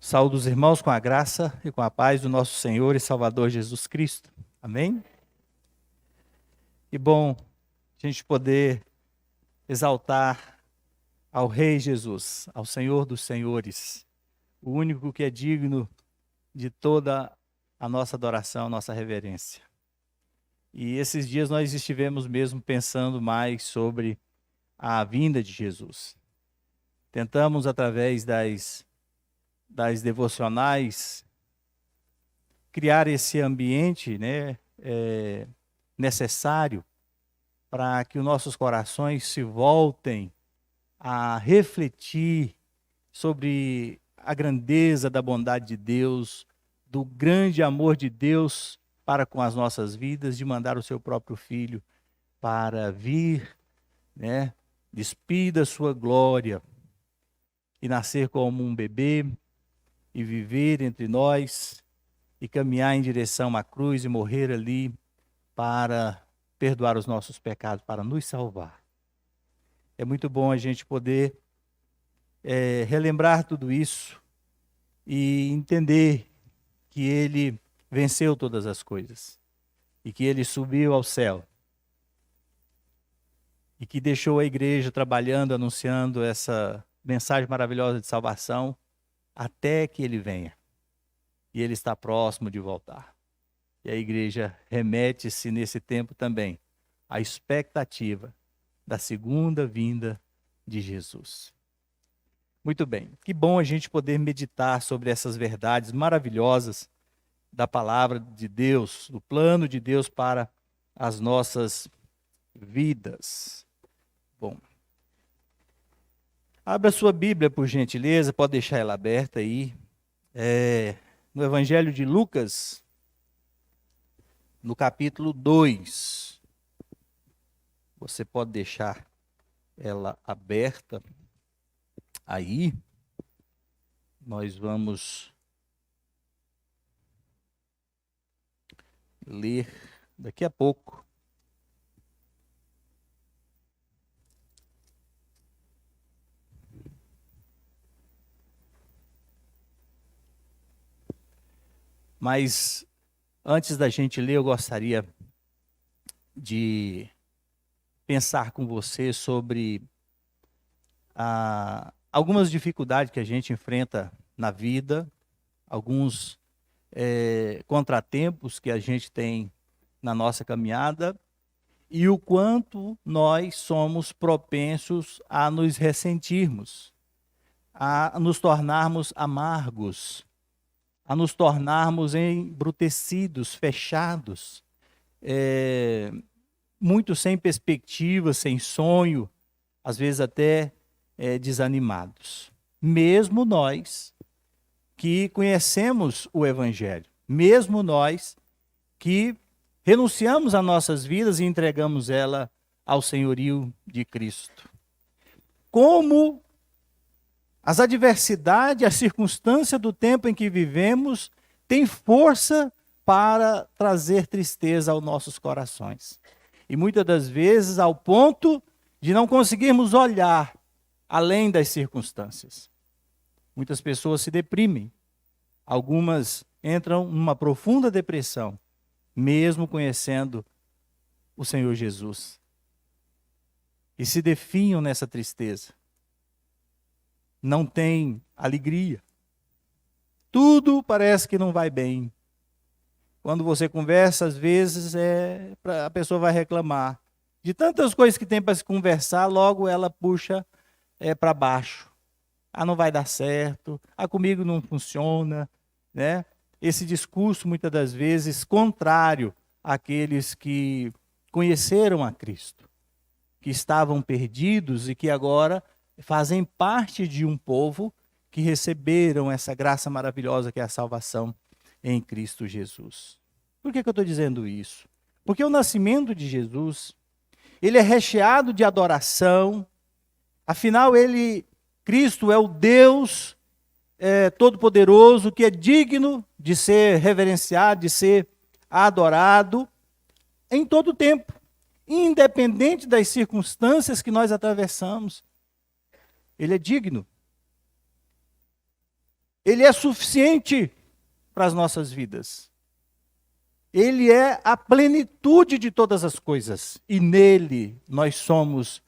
Saúdo os irmãos com a graça e com a paz do nosso Senhor e Salvador Jesus Cristo. Amém? Que bom a gente poder exaltar ao Rei Jesus, ao Senhor dos Senhores, o único que é digno de toda a nossa adoração, nossa reverência. E esses dias nós estivemos mesmo pensando mais sobre a vinda de Jesus. Tentamos, através das devocionais, criar esse ambiente, necessário para que os nossos corações se voltem a refletir sobre a grandeza da bondade de Deus, do grande amor de Deus para com as nossas vidas, de mandar o seu próprio Filho para vir, despir da sua glória e nascer como um bebê e viver entre nós e caminhar em direção à cruz e morrer ali para perdoar os nossos pecados, para nos salvar. É muito bom a gente poder relembrar tudo isso e entender que Ele venceu todas as coisas e que Ele subiu ao céu e que deixou a igreja trabalhando, anunciando essa mensagem maravilhosa de salvação até que Ele venha. E Ele está próximo de voltar. E a igreja remete-se nesse tempo também à expectativa da segunda vinda de Jesus. Muito bem, que bom a gente poder meditar sobre essas verdades maravilhosas da palavra de Deus, do plano de Deus para as nossas vidas. Bom, abra sua Bíblia, por gentileza, pode deixar ela aberta aí. No Evangelho de Lucas, no capítulo 2. Você pode deixar ela aberta aí. Nós vamos ler daqui a pouco. Mas antes da gente ler, eu gostaria de pensar com você sobre algumas dificuldades que a gente enfrenta na vida, alguns contratempos que a gente tem na nossa caminhada e o quanto nós somos propensos a nos ressentirmos, a nos tornarmos amargos, a nos tornarmos embrutecidos, fechados, muito sem perspectiva, sem sonho, às vezes até desanimados. Mesmo nós que conhecemos o Evangelho, mesmo nós que renunciamos às nossas vidas e entregamos ela ao senhorio de Cristo. Como as adversidades, as circunstâncias do tempo em que vivemos têm força para trazer tristeza aos nossos corações. E muitas das vezes ao ponto de não conseguirmos olhar além das circunstâncias. Muitas pessoas se deprimem, algumas entram numa profunda depressão, mesmo conhecendo o Senhor Jesus. E se definham nessa tristeza. Não tem alegria. Tudo parece que não vai bem. Quando você conversa, às vezes a pessoa vai reclamar. De tantas coisas que tem para se conversar, logo ela puxa para baixo. Não vai dar certo, comigo não funciona, né? Esse discurso, muitas das vezes, contrário àqueles que conheceram a Cristo, que estavam perdidos e que agora fazem parte de um povo que receberam essa graça maravilhosa que é a salvação em Cristo Jesus. Por que eu estou dizendo isso? Porque o nascimento de Jesus, ele é recheado de adoração, afinal Cristo é o Deus Todo-Poderoso, que é digno de ser reverenciado, de ser adorado em todo o tempo, independente das circunstâncias que nós atravessamos. Ele é digno. Ele é suficiente para as nossas vidas. Ele é a plenitude de todas as coisas. E nele nós somos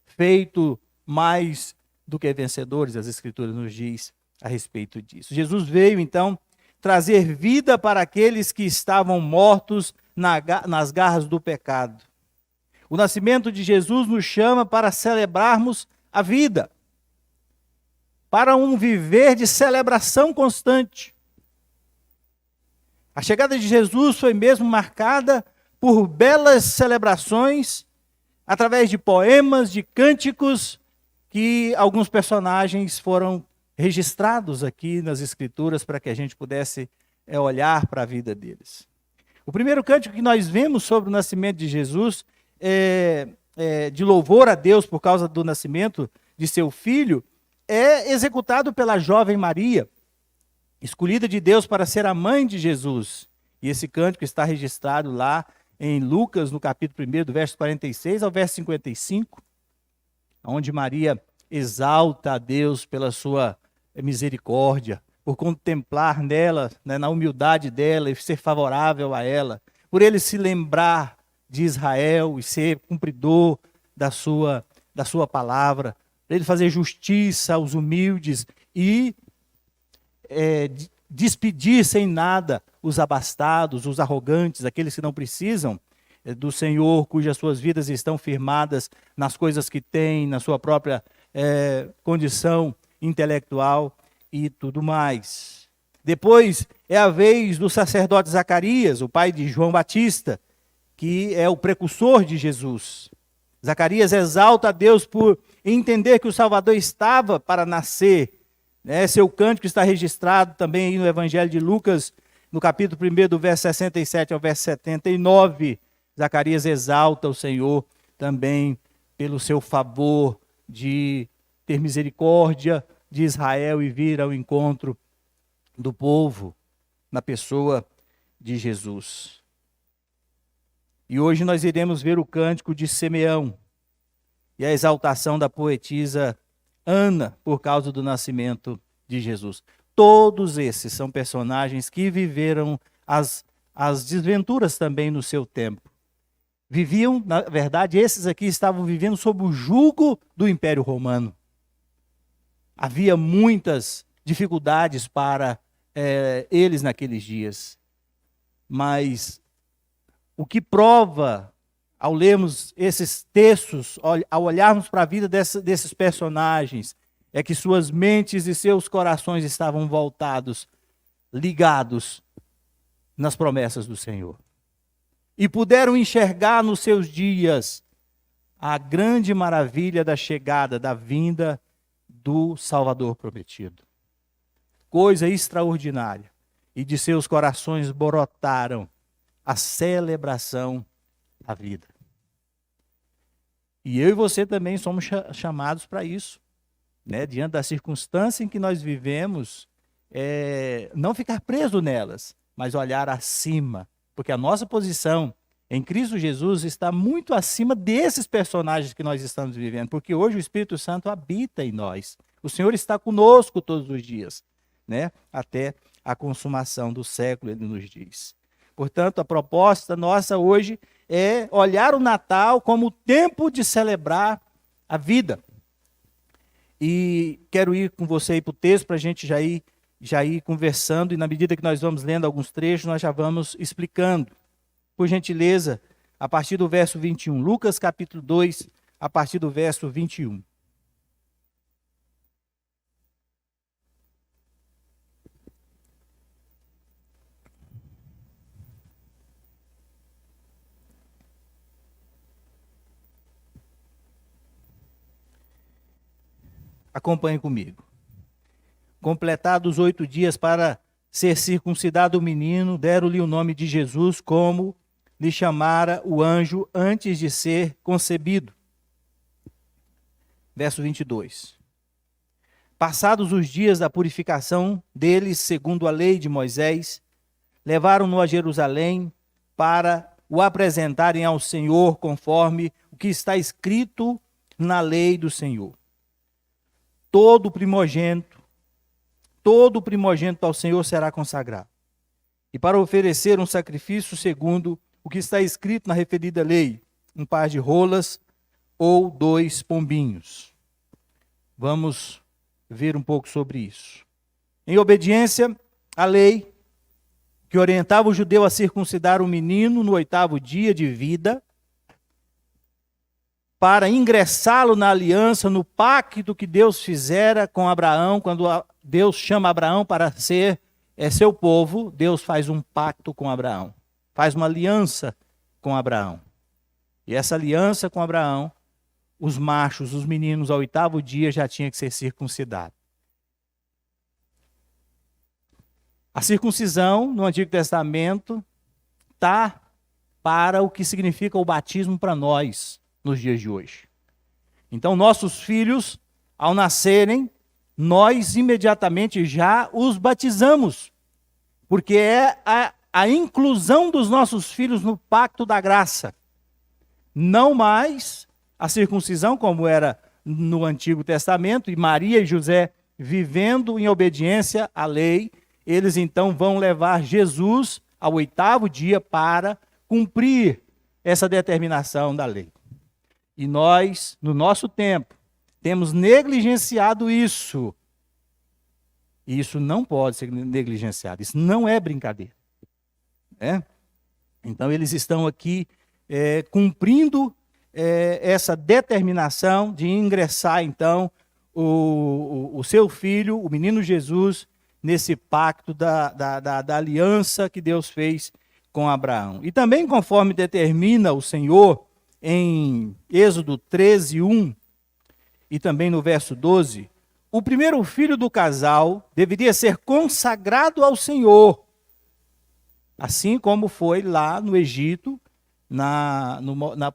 feito mais do que vencedores, as Escrituras nos diz a respeito disso. Jesus veio, então, trazer vida para aqueles que estavam mortos nas garras do pecado. O nascimento de Jesus nos chama para celebrarmos a vida, para um viver de celebração constante. A chegada de Jesus foi mesmo marcada por belas celebrações, através de poemas, de cânticos, que alguns personagens foram registrados aqui nas Escrituras para que a gente pudesse olhar para a vida deles. O primeiro cântico que nós vemos sobre o nascimento de Jesus de louvor a Deus por causa do nascimento de seu filho, é executado pela jovem Maria, escolhida de Deus para ser a mãe de Jesus. E esse cântico está registrado lá em Lucas, no capítulo 1, do verso 46 ao verso 55, onde Maria exalta a Deus pela sua misericórdia, por contemplar nela, na humildade dela e ser favorável a ela, por ele se lembrar de Israel e ser cumpridor da sua palavra, para ele fazer justiça aos humildes e despedir sem nada os abastados, os arrogantes, aqueles que não precisam do Senhor, cujas suas vidas estão firmadas nas coisas que têm, na sua própria condição intelectual e tudo mais. Depois é a vez do sacerdote Zacarias, o pai de João Batista, que é o precursor de Jesus. Zacarias exalta a Deus por entender que o Salvador estava para nascer. Seu cântico está registrado também aí no Evangelho de Lucas, no capítulo 1, do verso 67 ao verso 79. Zacarias exalta o Senhor também pelo seu favor de ter misericórdia de Israel e vir ao encontro do povo na pessoa de Jesus. E hoje nós iremos ver o cântico de Simeão e a exaltação da poetisa Ana por causa do nascimento de Jesus. Todos esses são personagens que viveram as desventuras também no seu tempo. Viviam, na verdade, esses aqui estavam vivendo sob o jugo do Império Romano. Havia muitas dificuldades para eles naqueles dias. Mas o que prova, ao lermos esses textos, ao olharmos para a vida desses personagens, é que suas mentes e seus corações estavam voltados, ligados nas promessas do Senhor. E puderam enxergar nos seus dias a grande maravilha da chegada, da vinda do Salvador prometido. Coisa extraordinária. E de seus corações brotaram a celebração da vida. E eu e você também somos chamados para isso. Diante da circunstância em que nós vivemos, não ficar preso nelas, mas olhar acima. Porque a nossa posição em Cristo Jesus está muito acima desses personagens que nós estamos vivendo. Porque hoje o Espírito Santo habita em nós. O Senhor está conosco todos os dias, até a consumação do século, ele nos diz. Portanto, a proposta nossa hoje é olhar o Natal como tempo de celebrar a vida. E quero ir com você para o texto para a gente já ir conversando, e na medida que nós vamos lendo alguns trechos, nós já vamos explicando. Por gentileza, a partir do verso 21. Lucas capítulo 2, a partir do verso 21. Acompanhe comigo. Completados 8 dias para ser circuncidado o menino, deram-lhe o nome de Jesus, como lhe chamara o anjo antes de ser concebido. Verso 22. Passados os dias da purificação deles, segundo a lei de Moisés, levaram-no a Jerusalém para o apresentarem ao Senhor, conforme o que está escrito na lei do Senhor. Todo primogênito todo o primogênito ao Senhor será consagrado. E para oferecer um sacrifício segundo o que está escrito na referida lei, um par de rolas ou 2 pombinhos. Vamos ver um pouco sobre isso. Em obediência à lei, que orientava o judeu a circuncidar o menino no 8º dia de vida, para ingressá-lo na aliança, no pacto que Deus fizera com Abraão, quando Deus chama Abraão para ser seu povo, Deus faz um pacto com Abraão, faz uma aliança com Abraão. E essa aliança com Abraão, os machos, os meninos, ao 8º dia já tinham que ser circuncidados. A circuncisão no Antigo Testamento está para o que significa o batismo para nós nos dias de hoje. Então, nossos filhos, ao nascerem, nós imediatamente já os batizamos, porque é a inclusão dos nossos filhos no pacto da graça. Não mais a circuncisão, como era no Antigo Testamento, e Maria e José vivendo em obediência à lei, eles então vão levar Jesus ao 8º dia para cumprir essa determinação da lei. E nós, no nosso tempo, temos negligenciado isso. E isso não pode ser negligenciado, isso não é brincadeira. Então eles estão aqui cumprindo essa determinação de ingressar então o seu filho, o menino Jesus, nesse pacto da aliança que Deus fez com Abraão. E também conforme determina o Senhor em Êxodo 13:1 e também no verso 12, o primeiro filho do casal deveria ser consagrado ao Senhor, assim como foi lá no Egito,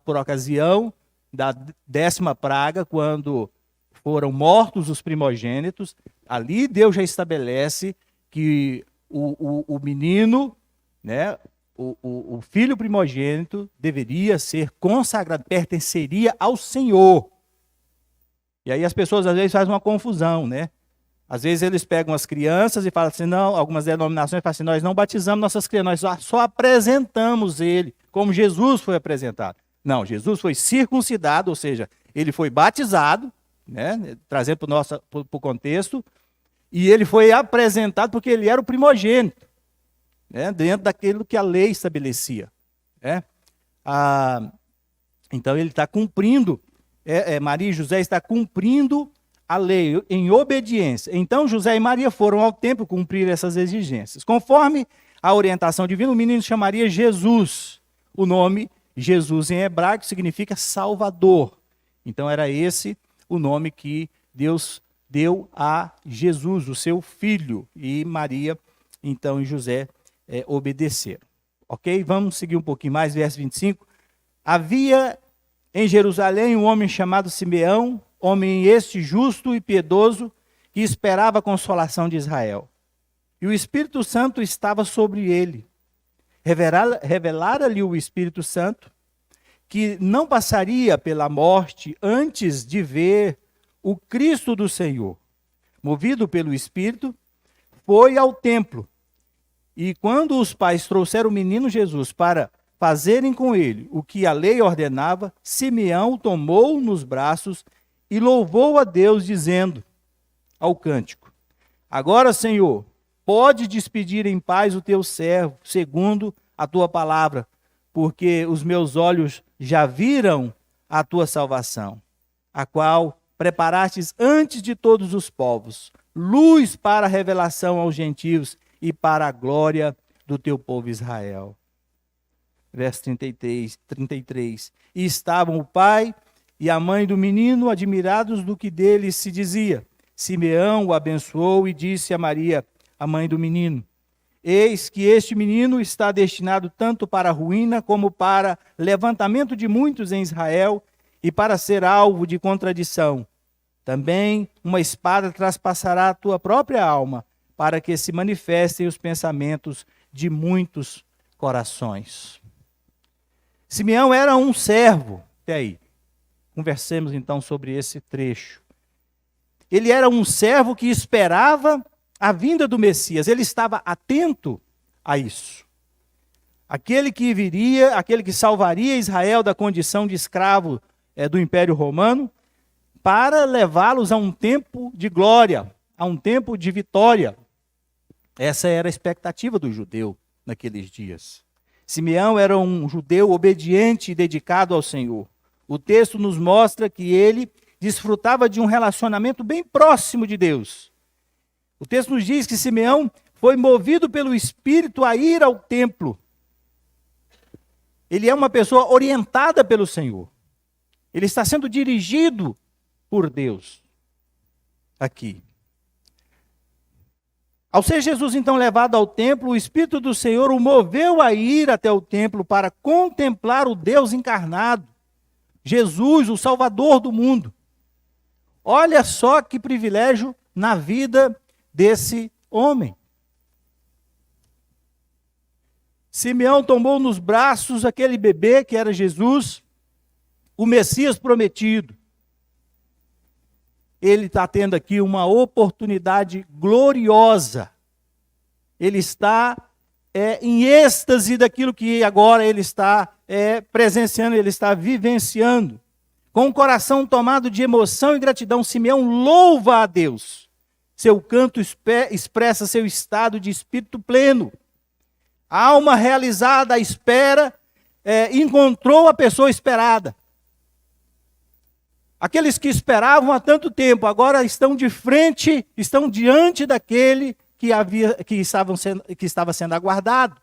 por ocasião da 10ª praga, quando foram mortos os primogênitos. Ali Deus já estabelece que o menino, né, o filho primogênito deveria ser consagrado, pertenceria ao Senhor. E aí as pessoas às vezes fazem uma confusão, né? Às vezes eles pegam as crianças e falam assim, não, algumas denominações falam assim, nós não batizamos nossas crianças, nós só apresentamos ele, como Jesus foi apresentado. Não, Jesus foi circuncidado, ou seja, ele foi batizado, né, trazendo para o contexto, e ele foi apresentado porque ele era o primogênito, né, dentro daquilo que a lei estabelecia. Né? Então ele está cumprindo, Maria e José está cumprindo a lei em obediência. Então José e Maria foram ao templo cumprir essas exigências. Conforme a orientação divina, o menino chamaria Jesus. O nome Jesus em hebraico significa Salvador. Então era esse o nome que Deus deu a Jesus, o seu filho. E Maria, então, e José obedeceram. Ok? Vamos seguir um pouquinho mais, verso 25. Havia em Jerusalém um homem chamado Simeão, homem este justo e piedoso, que esperava a consolação de Israel. E o Espírito Santo estava sobre ele. Revelara-lhe o Espírito Santo que não passaria pela morte antes de ver o Cristo do Senhor. Movido pelo Espírito, foi ao templo. E quando os pais trouxeram o menino Jesus para fazerem com ele o que a lei ordenava, Simeão o tomou nos braços e louvou a Deus, dizendo ao cântico: Agora, Senhor, pode despedir em paz o teu servo, segundo a tua palavra, porque os meus olhos já viram a tua salvação, a qual preparastes antes de todos os povos, luz para a revelação aos gentios e para a glória do teu povo Israel. Verso 33. E estavam o pai e a mãe do menino admirados do que dele se dizia. Simeão o abençoou e disse a Maria, a mãe do menino: Eis que este menino está destinado tanto para a ruína como para levantamento de muitos em Israel e para ser alvo de contradição. Também uma espada traspassará a tua própria alma, para que se manifestem os pensamentos de muitos corações. Simeão era um servo. Até aí. Conversemos então sobre esse trecho. Ele era um servo que esperava a vinda do Messias. Ele estava atento a isso. Aquele que viria, aquele que salvaria Israel da condição de escravo do Império Romano, para levá-los a um tempo de glória, a um tempo de vitória. Essa era a expectativa do judeu naqueles dias. Simeão era um judeu obediente e dedicado ao Senhor. O texto nos mostra que ele desfrutava de um relacionamento bem próximo de Deus. O texto nos diz que Simeão foi movido pelo Espírito a ir ao templo. Ele é uma pessoa orientada pelo Senhor. Ele está sendo dirigido por Deus aqui. Ao ser Jesus então levado ao templo, o Espírito do Senhor o moveu a ir até o templo para contemplar o Deus encarnado, Jesus, o Salvador do mundo. Olha só que privilégio na vida desse homem. Simeão tomou nos braços aquele bebê que era Jesus, o Messias prometido. Ele está tendo aqui uma oportunidade gloriosa. Ele está em êxtase daquilo que agora ele está presenciando, ele está vivenciando. Com o coração tomado de emoção e gratidão, Simeão louva a Deus. Seu canto expressa seu estado de espírito pleno. A alma realizada à espera encontrou a pessoa esperada. Aqueles que esperavam há tanto tempo, agora estão de frente, estão diante daquele que estava sendo aguardado.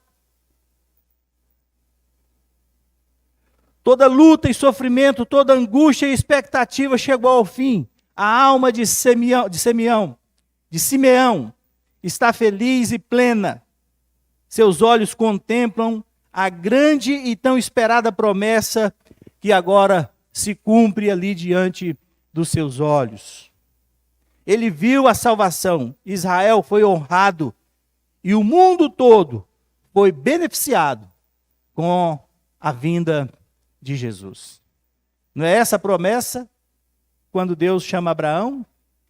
Toda luta e sofrimento, toda angústia e expectativa chegou ao fim. A alma de Simeão está feliz e plena. Seus olhos contemplam a grande e tão esperada promessa que agora se cumpre ali diante dos seus olhos. Ele viu a salvação, Israel foi honrado e o mundo todo foi beneficiado com a vinda de Jesus. Não é essa a promessa quando Deus chama Abraão?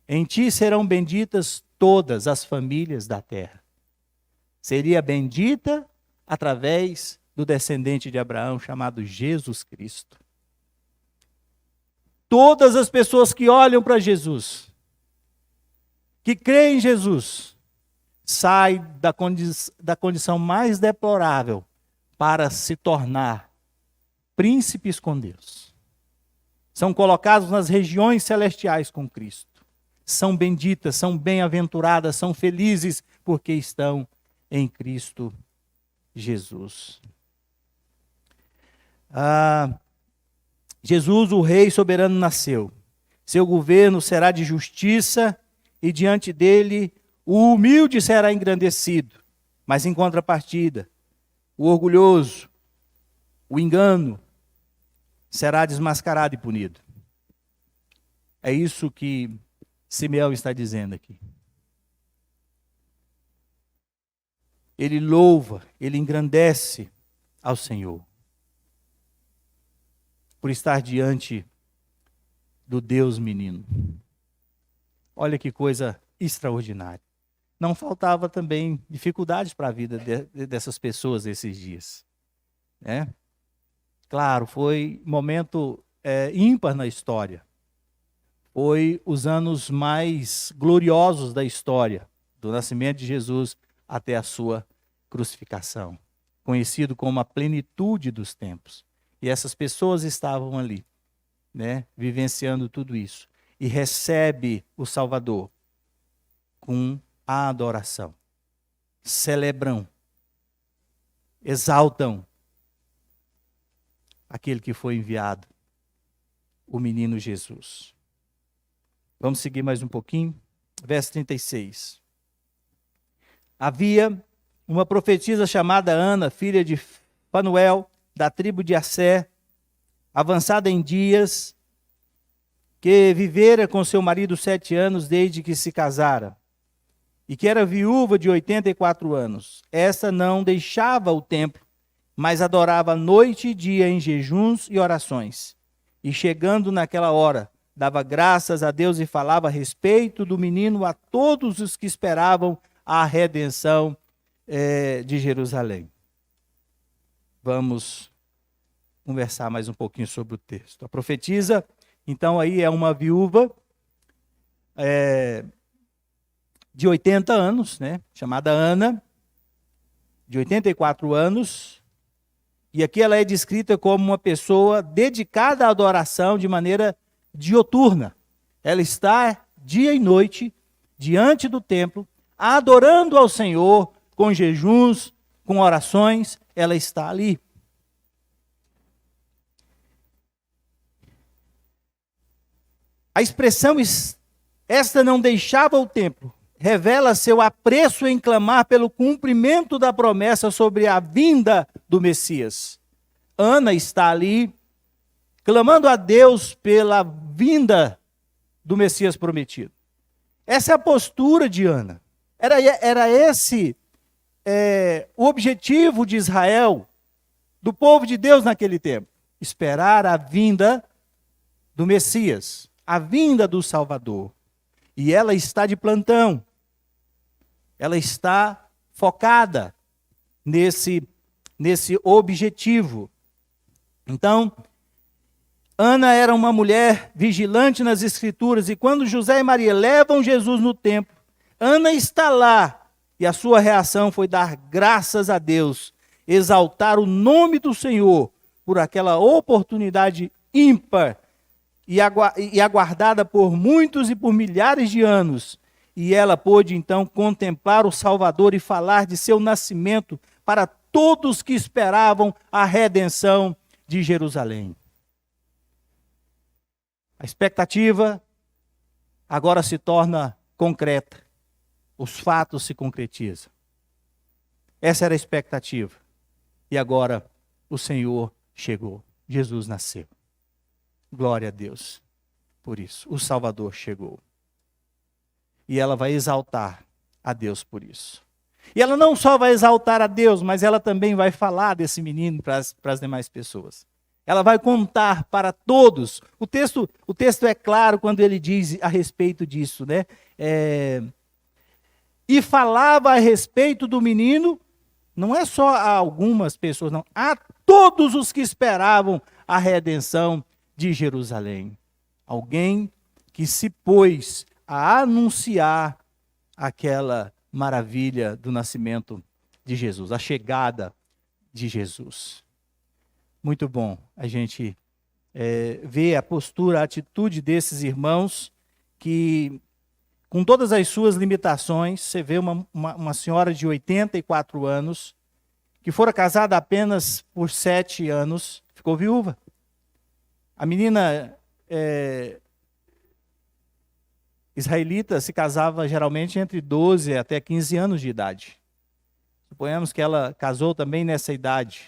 Em ti serão benditas todas as famílias da terra. Seria bendita através do descendente de Abraão chamado Jesus Cristo. Todas as pessoas que olham para Jesus, que creem em Jesus, saem da condição mais deplorável para se tornar príncipes com Deus. São colocados nas regiões celestiais com Cristo. São benditas, são bem-aventuradas, são felizes porque estão em Cristo Jesus. Jesus, o Rei soberano, nasceu. Seu governo será de justiça e diante dele o humilde será engrandecido. Mas em contrapartida, o orgulhoso, o engano, será desmascarado e punido. É isso que Simeão está dizendo aqui. Ele louva, ele engrandece ao Senhor por estar diante do Deus menino. Olha que coisa extraordinária. Não faltava também dificuldades para a vida dessas pessoas esses dias, né? Claro, foi momento ímpar na história. Foi os anos mais gloriosos da história, do nascimento de Jesus até a sua crucificação, conhecido como a plenitude dos tempos. E essas pessoas estavam ali, né, vivenciando tudo isso. E recebe o Salvador com a adoração. Celebram, exaltam aquele que foi enviado, o menino Jesus. Vamos seguir mais um pouquinho. Verso 36. Havia uma profetisa chamada Ana, filha de Fanuel, da tribo de Assé, avançada em dias, que vivera com seu marido 7 anos desde que se casara, e que era viúva de 84 anos. Esta não deixava o templo, mas adorava noite e dia em jejuns e orações. E chegando naquela hora, dava graças a Deus e falava a respeito do menino a todos os que esperavam a redenção de Jerusalém. Vamos conversar mais um pouquinho sobre o texto. A profetisa, então, aí é uma viúva de 80 anos, né, chamada Ana, de 84 anos, e aqui ela é descrita como uma pessoa dedicada à adoração de maneira dioturna. Ela está dia e noite diante do templo, adorando ao Senhor com jejuns, com orações, ela está ali. A expressão "esta não deixava o templo" revela seu apreço em clamar pelo cumprimento da promessa sobre a vinda do Messias. Ana está ali, clamando a Deus pela vinda do Messias prometido. Essa é a postura de Ana. Era esse o objetivo de Israel, do povo de Deus naquele tempo. Esperar a vinda do Messias, a vinda do Salvador. E ela está de plantão. Ela está focada nesse objetivo. Então, Ana era uma mulher vigilante nas Escrituras, e quando José e Maria levam Jesus no templo, Ana está lá, e a sua reação foi dar graças a Deus, exaltar o nome do Senhor por aquela oportunidade ímpar e aguardada por muitos e por milhares de anos. E ela pôde então contemplar o Salvador e falar de seu nascimento para todos que esperavam a redenção de Jerusalém. A expectativa agora se torna concreta. Os fatos se concretizam. Essa era a expectativa. E agora o Senhor chegou. Jesus nasceu. Glória a Deus por isso. O Salvador chegou. E ela vai exaltar a Deus por isso. E ela não só vai exaltar a Deus, mas ela também vai falar desse menino para as demais pessoas. Ela vai contar para todos. O texto é claro quando ele diz a respeito disso, né? E falava a respeito do menino, não é só a algumas pessoas, não. A todos os que esperavam a redenção de Jerusalém. Alguém que se pôs a anunciar aquela maravilha do nascimento de Jesus, a chegada de Jesus. Muito bom a gente ver a postura, a atitude desses irmãos que, com todas as suas limitações, você vê uma senhora de 84 anos, que fora casada apenas por 7 anos, ficou viúva. A menina israelita se casava geralmente entre 12 até 15 anos de idade. Suponhamos que ela casou também nessa idade.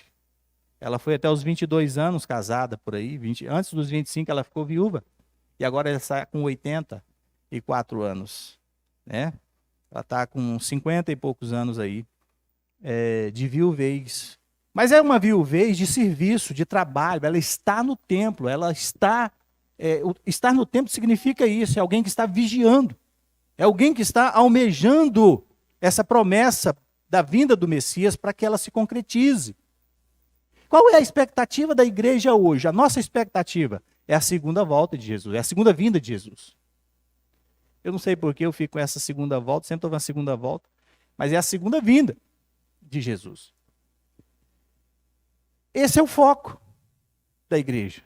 Ela foi até os 22 anos casada, por aí. Antes dos 25 ela ficou viúva. E agora ela está com 84 anos. Né? Ela está com 50 e poucos anos aí de viuvez. Mas é uma viuvez de serviço, de trabalho. Ela está no templo, ela está... estar no templo significa isso, é alguém que está vigiando, é alguém que está almejando essa promessa da vinda do Messias para que ela se concretize. Qual é a expectativa da igreja hoje? A nossa expectativa é a segunda volta de Jesus, é a segunda vinda de Jesus. Eu não sei por que eu fico com essa segunda volta, sempre estou na segunda volta, mas é a segunda vinda de Jesus. Esse é o foco da igreja.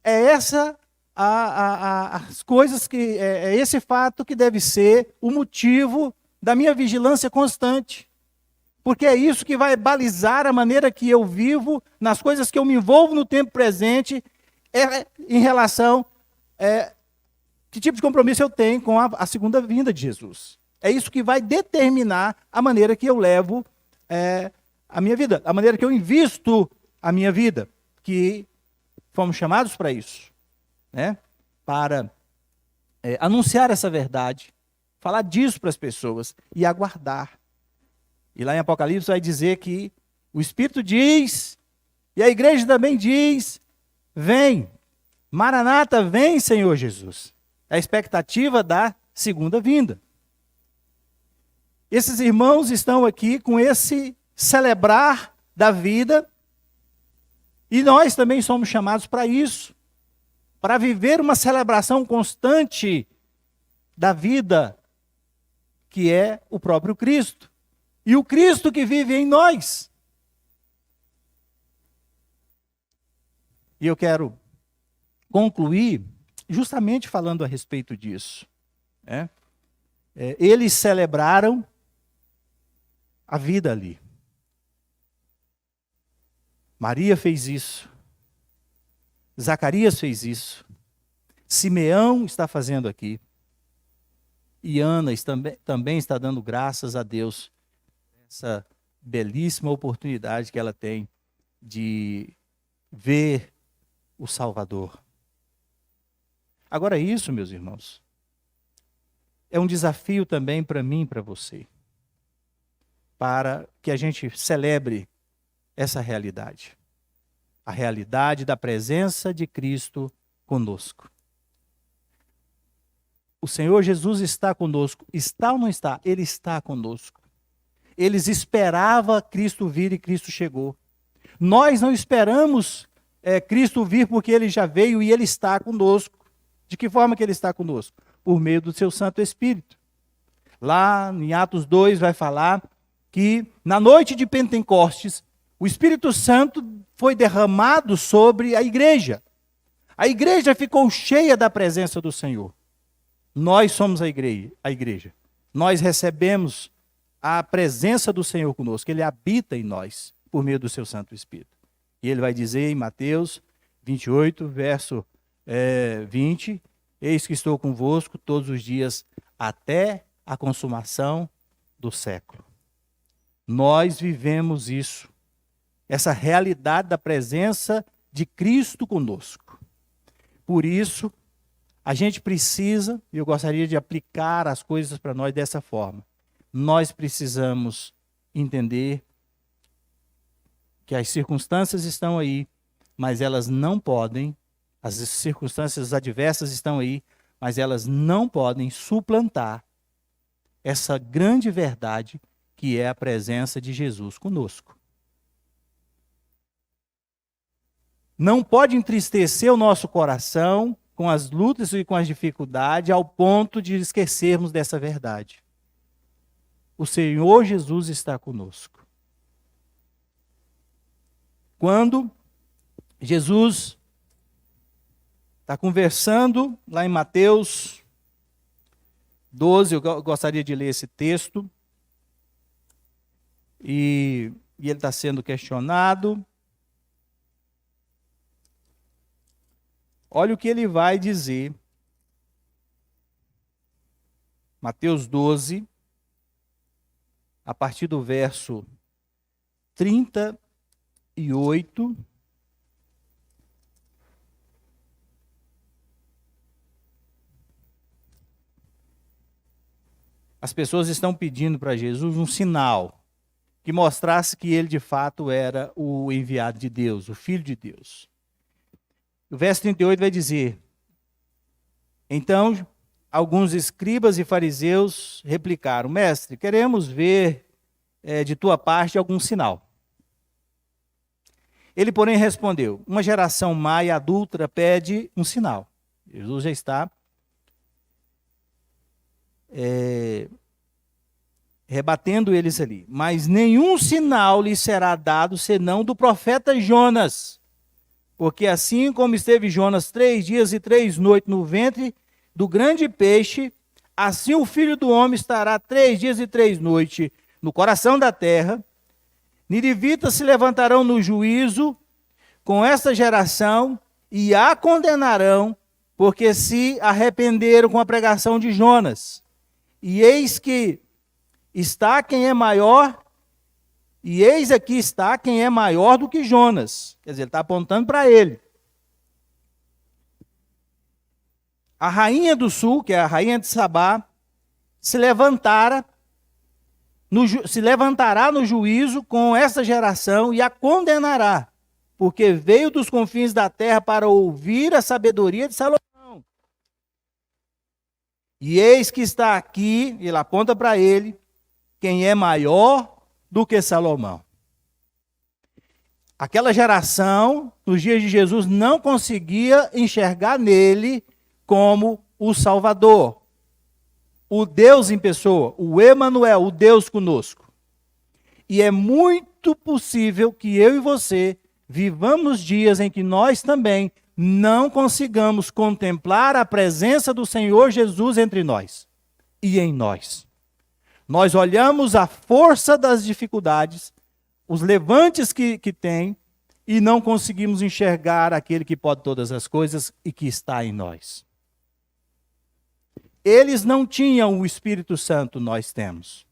É essa as coisas que é esse fato que deve ser o motivo da minha vigilância constante. Porque é isso que vai balizar a maneira que eu vivo, nas coisas que eu me envolvo no tempo presente, em relação que tipo de compromisso eu tenho com a segunda vinda de Jesus. É isso que vai determinar a maneira que eu levo a minha vida, a maneira que eu invisto a minha vida, que fomos chamados para isso, né? Para anunciar essa verdade, falar disso para as pessoas e aguardar. E lá em Apocalipse vai dizer que o Espírito diz, e a igreja também diz, vem. Maranata, vem, Senhor Jesus. É a expectativa da segunda vinda. Esses irmãos estão aqui com esse celebrar da vida, e nós também somos chamados para isso, para viver uma celebração constante da vida, que é o próprio Cristo, e o Cristo que vive em nós. E eu quero concluir justamente falando a respeito disso. Eles celebraram a vida ali. Maria fez isso. Zacarias fez isso. Simeão está fazendo aqui. E Ana também está dando graças a Deus por essa belíssima oportunidade que ela tem de ver o Salvador. Agora isso, meus irmãos, é um desafio também para mim e para você, para que a gente celebre essa realidade. A realidade da presença de Cristo conosco. O Senhor Jesus está conosco. Está ou não está? Ele está conosco. Eles esperavam Cristo vir e Cristo chegou. Nós não esperamos Cristo vir porque Ele já veio e Ele está conosco. De que forma que Ele está conosco? Por meio do seu Santo Espírito. Lá em Atos 2 vai falar que na noite de Pentecostes, o Espírito Santo foi derramado sobre a igreja. A igreja ficou cheia da presença do Senhor. Nós somos a igreja. Nós recebemos a presença do Senhor conosco. Ele habita em nós por meio do seu Santo Espírito. E ele vai dizer em Mateus 28, verso 20, eis que estou convosco todos os dias até a consumação do século. Nós vivemos isso, essa realidade da presença de Cristo conosco. Por isso, a gente precisa, e eu gostaria de aplicar as coisas para nós dessa forma, nós precisamos entender que as circunstâncias estão aí, mas elas não podem, as circunstâncias adversas estão aí, mas elas não podem suplantar essa grande verdade que é a presença de Jesus conosco. Não pode entristecer o nosso coração com as lutas e com as dificuldades ao ponto de esquecermos dessa verdade. O Senhor Jesus está conosco. Quando Jesus está conversando lá em Mateus 12, eu gostaria de ler esse texto, e ele está sendo questionado. Olha o que ele vai dizer. Mateus 12, a partir do verso 38. As pessoas estão pedindo para Jesus um sinal que mostrasse que ele de fato era o enviado de Deus, o Filho de Deus. O verso 38 vai dizer: então, alguns escribas e fariseus replicaram: mestre, queremos ver de tua parte algum sinal. Ele, porém, respondeu: uma geração má e adúltera pede um sinal. Jesus já está rebatendo eles ali. Mas nenhum sinal lhe será dado senão do profeta Jonas. Porque assim como esteve Jonas 3 dias e 3 noites no ventre do grande peixe, assim o Filho do Homem estará 3 dias e 3 noites no coração da terra. Ninivitas se levantarão no juízo com esta geração e a condenarão, porque se arrependeram com a pregação de Jonas. E eis que está quem é maior, e eis aqui está quem é maior do que Jonas. Quer dizer, ele está apontando para ele. A rainha do sul, que é a rainha de Sabá, se levantará no juízo com essa geração e a condenará, porque veio dos confins da terra para ouvir a sabedoria de Salomão. E eis que está aqui, ele aponta para ele, quem é maior do que Salomão. Aquela geração, nos dias de Jesus, não conseguia enxergar nele como o Salvador, o Deus em pessoa, o Emanuel, o Deus conosco. E é muito possível que eu e você vivamos dias em que nós também não consigamos contemplar a presença do Senhor Jesus entre nós e em nós. Nós olhamos a força das dificuldades, os levantes que tem, e não conseguimos enxergar aquele que pode todas as coisas e que está em nós. Eles não tinham o Espírito Santo, nós temos.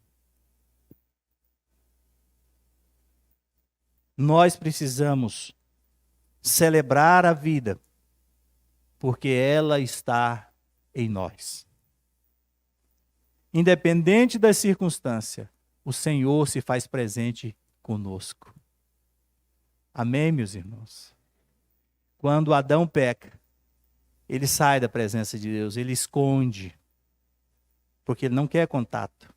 Nós precisamos celebrar a vida, porque ela está em nós. Independente da circunstância, o Senhor se faz presente conosco. Amém, meus irmãos? Quando Adão peca, ele sai da presença de Deus, ele esconde, porque ele não quer contato.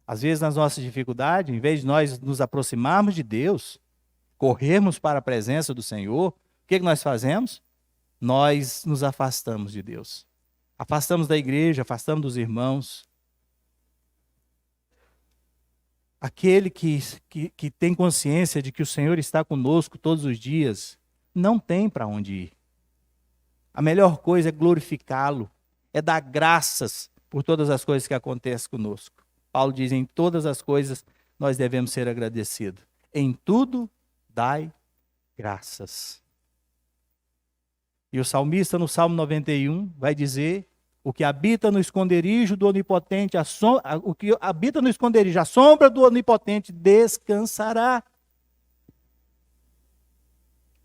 Às vezes, nas nossas dificuldades, em vez de nós nos aproximarmos de Deus, corrermos para a presença do Senhor, o que nós fazemos? Nós nos afastamos de Deus. Afastamos da igreja, afastamos dos irmãos. Aquele que tem consciência de que o Senhor está conosco todos os dias, não tem para onde ir. A melhor coisa é glorificá-lo, é dar graças por todas as coisas que acontecem conosco. Paulo diz, em todas as coisas nós devemos ser agradecidos. Em tudo, dai graças. E o salmista, no Salmo 91, vai dizer, o que habita no esconderijo do Onipotente, o que habita no esconderijo, a sombra do Onipotente, descansará.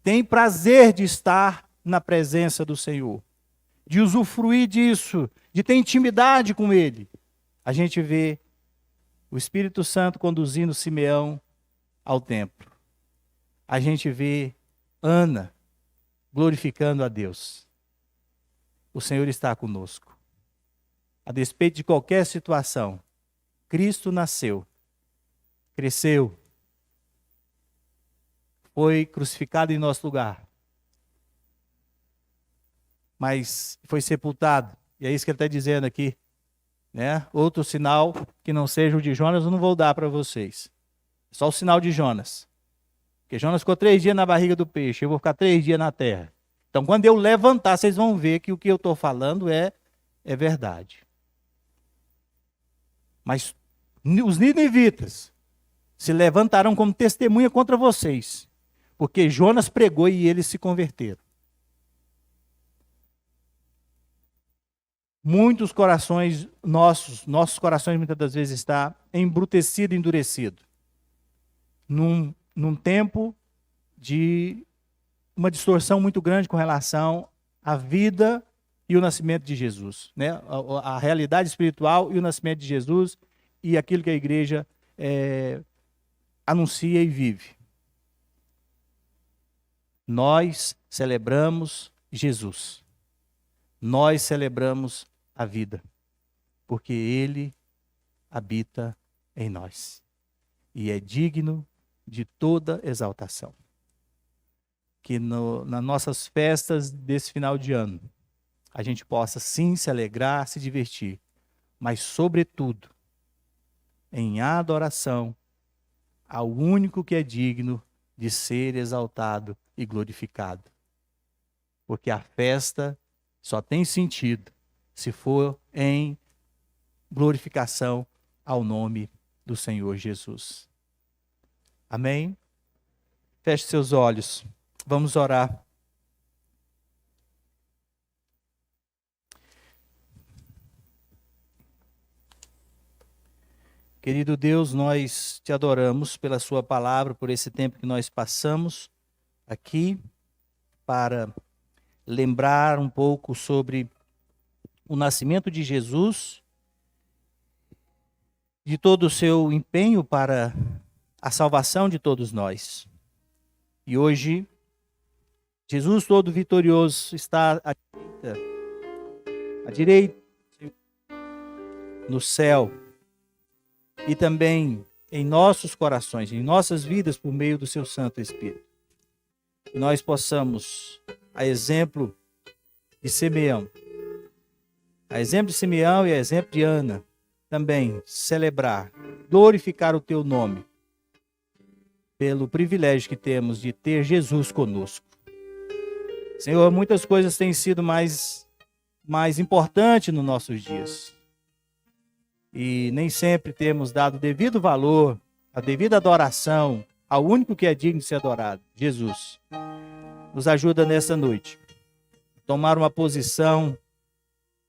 Tem prazer de estar na presença do Senhor, de usufruir disso, de ter intimidade com Ele. A gente vê o Espírito Santo conduzindo Simeão ao templo. A gente vê Ana glorificando a Deus. O Senhor está conosco. A despeito de qualquer situação, Cristo nasceu, cresceu, foi crucificado em nosso lugar, mas foi sepultado. E é isso que ele está dizendo aqui. Né? Outro sinal que não seja o de Jonas, eu não vou dar para vocês. Só o sinal de Jonas. Porque Jonas ficou 3 dias na barriga do peixe, eu vou ficar 3 dias na terra. Então, quando eu levantar, vocês vão ver que o que eu estou falando é verdade. Mas os ninivitas se levantarão como testemunha contra vocês, porque Jonas pregou e eles se converteram. Muitos corações nossos corações muitas das vezes está embrutecido, endurecido. Num tempo de uma distorção muito grande com relação à vida e o nascimento de Jesus. Né? A realidade espiritual e o nascimento de Jesus e aquilo que a igreja anuncia e vive. Nós celebramos Jesus. Nós celebramos a vida, porque Ele habita em nós e é digno de toda exaltação. Que nas nossas festas desse final de ano, a gente possa sim se alegrar, se divertir, mas sobretudo em adoração ao único que é digno de ser exaltado e glorificado. Porque a festa só tem sentido se for em glorificação ao nome do Senhor Jesus. Amém? Feche seus olhos. Vamos orar. Querido Deus, nós te adoramos pela sua palavra, por esse tempo que nós passamos aqui para lembrar um pouco sobre o nascimento de Jesus, de todo o seu empenho para a salvação de todos nós. E hoje, Jesus todo vitorioso está à direita no céu e também em nossos corações, em nossas vidas, por meio do seu Santo Espírito. Que nós possamos, a exemplo de Simeão, e a exemplo de Ana, também celebrar, glorificar o teu nome, pelo privilégio que temos de ter Jesus conosco. Senhor, muitas coisas têm sido mais importantes nos nossos dias. E nem sempre temos dado o devido valor, a devida adoração ao único que é digno de ser adorado, Jesus. Nos ajuda nessa noite a tomar uma posição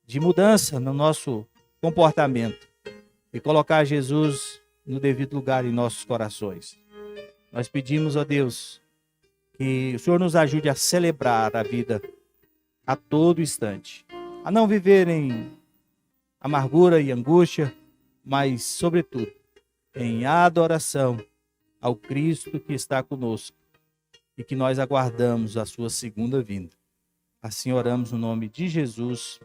de mudança no nosso comportamento e colocar Jesus no devido lugar em nossos corações. Nós pedimos a Deus que o Senhor nos ajude a celebrar a vida a todo instante, a não viver em amargura e angústia, mas, sobretudo, em adoração ao Cristo que está conosco e que nós aguardamos a sua segunda vinda. Assim oramos no nome de Jesus.